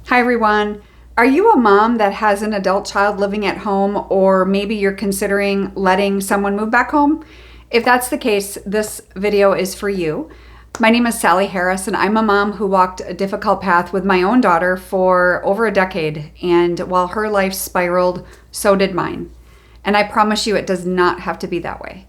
Hi everyone. Are you a mom that has an adult child living at home, or maybe you're considering letting someone move back home? If that's the case, this video is for you. My name is Sally Harris, and I'm a mom who walked a difficult path with my own daughter for over a decade. And while her life spiraled, so did mine. And I promise you, it does not have to be that way.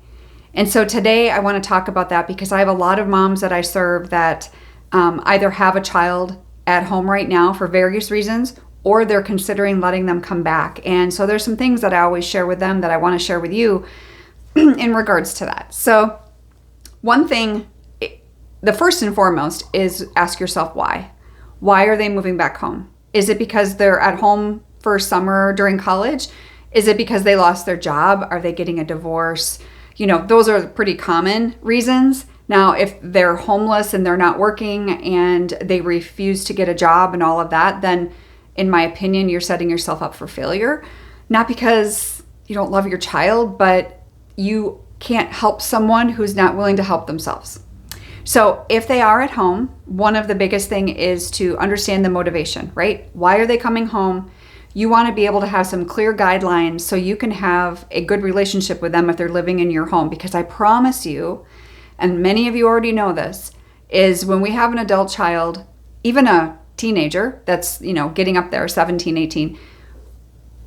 And so today I want to talk about that because I have a lot of moms that I serve that either have a child at home right now for various reasons, or they're considering letting them come back. And so there's some things that I always share with them that I want to share with you in regards to that. So one thing, the first and foremost, is ask yourself why. Why are they moving back home? Is it because they're at home for summer during college? Is it because they lost their job? Are they getting a divorce? You know, those are pretty common reasons. Now, if they're homeless and they're not working and they refuse to get a job and all of that, then in my opinion, you're setting yourself up for failure. Not because you don't love your child, but you can't help someone who's not willing to help themselves. So if they are at home, one of the biggest thing is to understand the motivation, right? Why are they coming home? You want to be able to have some clear guidelines so you can have a good relationship with them if they're living in your home. Because I promise you, and many of you already know this, is when we have an adult child, even a teenager that's, getting up there, 17, 18,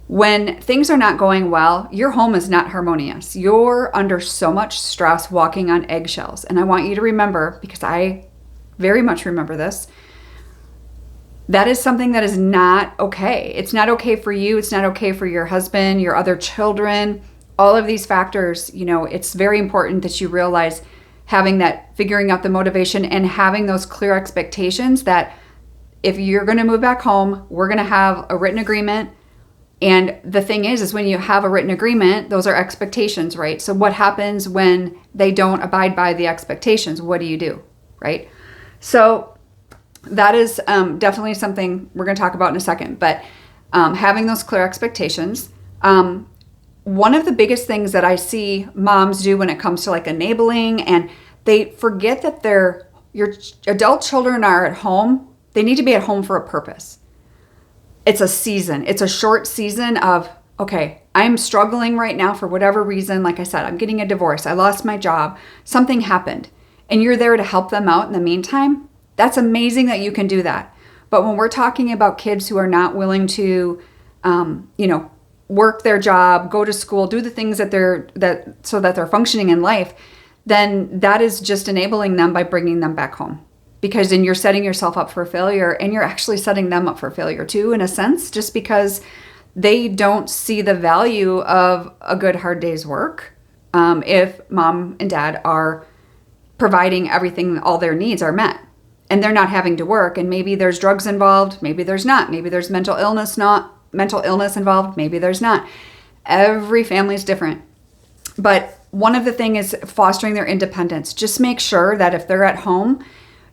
when things are not going well, your home is not harmonious. You're under so much stress, walking on eggshells. And I want you to remember, because I very much remember this, that is something that is not okay. It's not okay for you. It's not okay for your husband, your other children, all of these factors. It's very important that you realize figuring out the motivation and having those clear expectations that if you're going to move back home, we're going to have a written agreement. And the thing is when you have a written agreement, those are expectations, right? So what happens when they don't abide by the expectations? What do you do, right? So that is definitely something we're going to talk about in a second. But having those clear expectations, one of the biggest things that I see moms do when it comes to like enabling, and they forget that your adult children are at home. They need to be at home for a purpose. It's a season. It's a short season of, okay, I'm struggling right now for whatever reason. Like I said, I'm getting a divorce. I lost my job. Something happened. And you're there to help them out in the meantime. That's amazing that you can do that. But when we're talking about kids who are not willing to, work their job, go to school, do the things so that they're functioning in life, then that is just enabling them by bringing them back home. Because then you're setting yourself up for failure, and you're actually setting them up for failure too, in a sense, just because they don't see the value of a good hard day's work. If mom and dad are providing everything, all their needs are met, and they're not having to work, and maybe there's drugs involved, maybe there's not, maybe there's mental illness involved, maybe there's not. Every family is different. But one of the things is fostering their independence. Just make sure that if they're at home,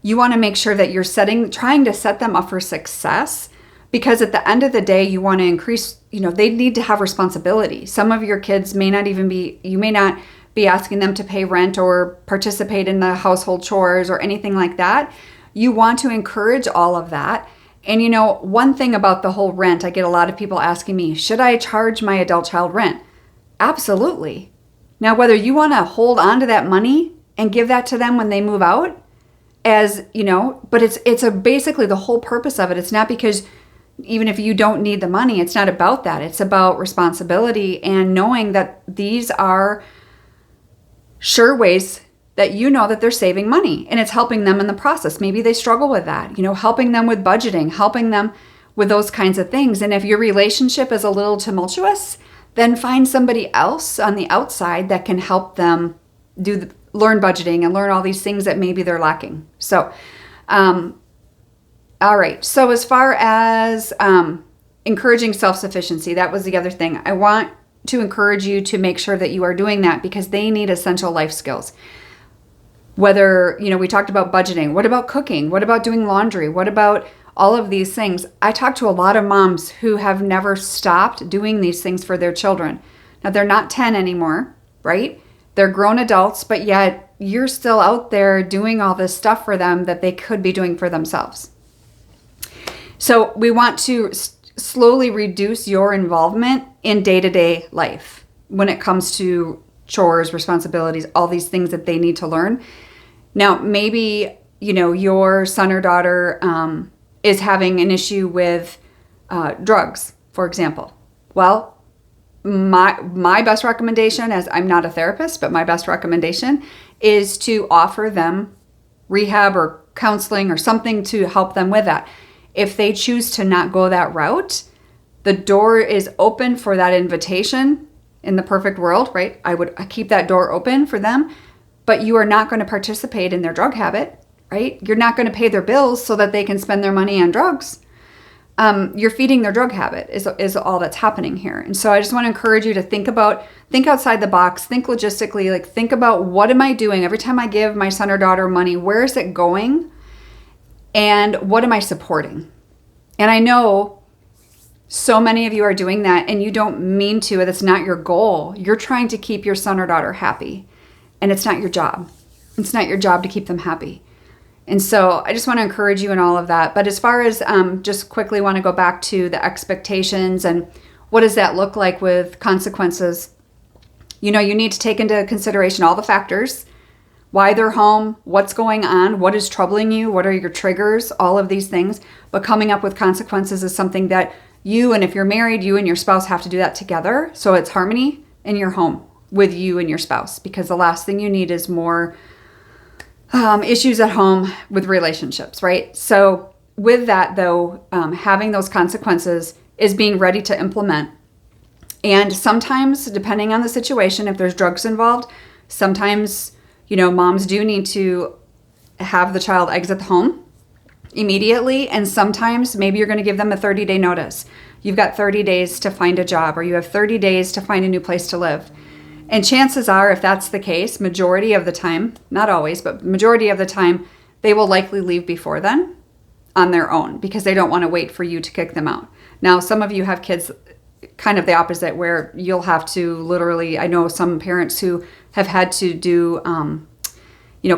you want to make sure that you're trying to set them up for success, because at the end of the day, you want to increase, they need to have responsibility. Some of your kids you may not be asking them to pay rent or participate in the household chores or anything like that. You want to encourage all of that. And one thing about the whole rent, I get a lot of people asking me, should I charge my adult child rent? Absolutely. Now, whether you want to hold on to that money and give that to them when they move out, but it's basically the whole purpose of it. It's not because even if you don't need the money, it's not about that. It's about responsibility and knowing that these are sure ways that that they're saving money, and it's helping them in the process. Maybe they struggle with that, helping them with budgeting, helping them with those kinds of things. And if your relationship is a little tumultuous, then find somebody else on the outside that can help them learn budgeting and learn all these things that maybe they're lacking. So, all right. So as far as encouraging self-sufficiency, that was the other thing. I want to encourage you to make sure that you are doing that, because they need essential life skills. Whether, we talked about budgeting. What about cooking? What about doing laundry? What about all of these things? I talk to a lot of moms who have never stopped doing these things for their children. Now, they're not 10 anymore, right? They're grown adults, but yet you're still out there doing all this stuff for them that they could be doing for themselves. So we want to slowly reduce your involvement in day-to-day life when it comes to chores, responsibilities, all these things that they need to learn. Now, maybe, your son or daughter is having an issue with drugs, for example. Well, my best recommendation, as I'm not a therapist, but my best recommendation is to offer them rehab or counseling or something to help them with that. If they choose to not go that route, the door is open for that invitation. In the perfect world, right? I would keep that door open for them, but you are not going to participate in their drug habit, right? You're not going to pay their bills so that they can spend their money on drugs. You're feeding their drug habit is all that's happening here. And so I just want to encourage you to think outside the box, think logistically, like think about, what am I doing every time I give my son or daughter money? Where is it going? And what am I supporting? And I know so many of you are doing that and you don't mean to, that's not your goal. You're trying to keep your son or daughter happy, and it's not your job. It's not your job to keep them happy. And so I just want to encourage you in all of that. But as far as just quickly want to go back to the expectations and what does that look like with consequences? You need to take into consideration all the factors, why they're home, what's going on, what is troubling you, what are your triggers, all of these things. But coming up with consequences is something that and if you're married, you and your spouse have to do that together. So it's harmony in your home with you and your spouse, because the last thing you need is more issues at home with relationships, right? So with that though, having those consequences is being ready to implement. And sometimes, depending on the situation, if there's drugs involved, sometimes, moms do need to have the child exit the home immediately. And sometimes maybe you're going to give them a 30-day notice. You've got 30 days to find a job, or you have 30 days to find a new place to live. And chances are, if that's the case, majority of the time, not always, but majority of the time, they will likely leave before then on their own, because they don't want to wait for you to kick them out. Now, some of you have kids kind of the opposite, where you'll have to literally, I know some parents who have had to do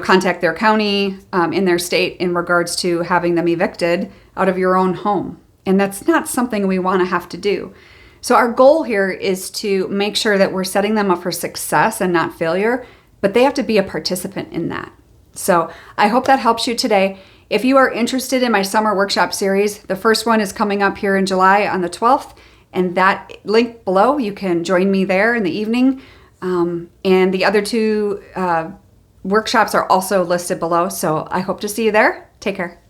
contact their county in their state in regards to having them evicted out of your own home. And that's not something we want to have to do. So our goal here is to make sure that we're setting them up for success and not failure, but they have to be a participant in that. So I hope that helps you today. If you are interested in my summer workshop series, the first one is coming up here in July on the 12th, and that link below, you can join me there in the evening. And the other two workshops are also listed below. So I hope to see you there. Take care.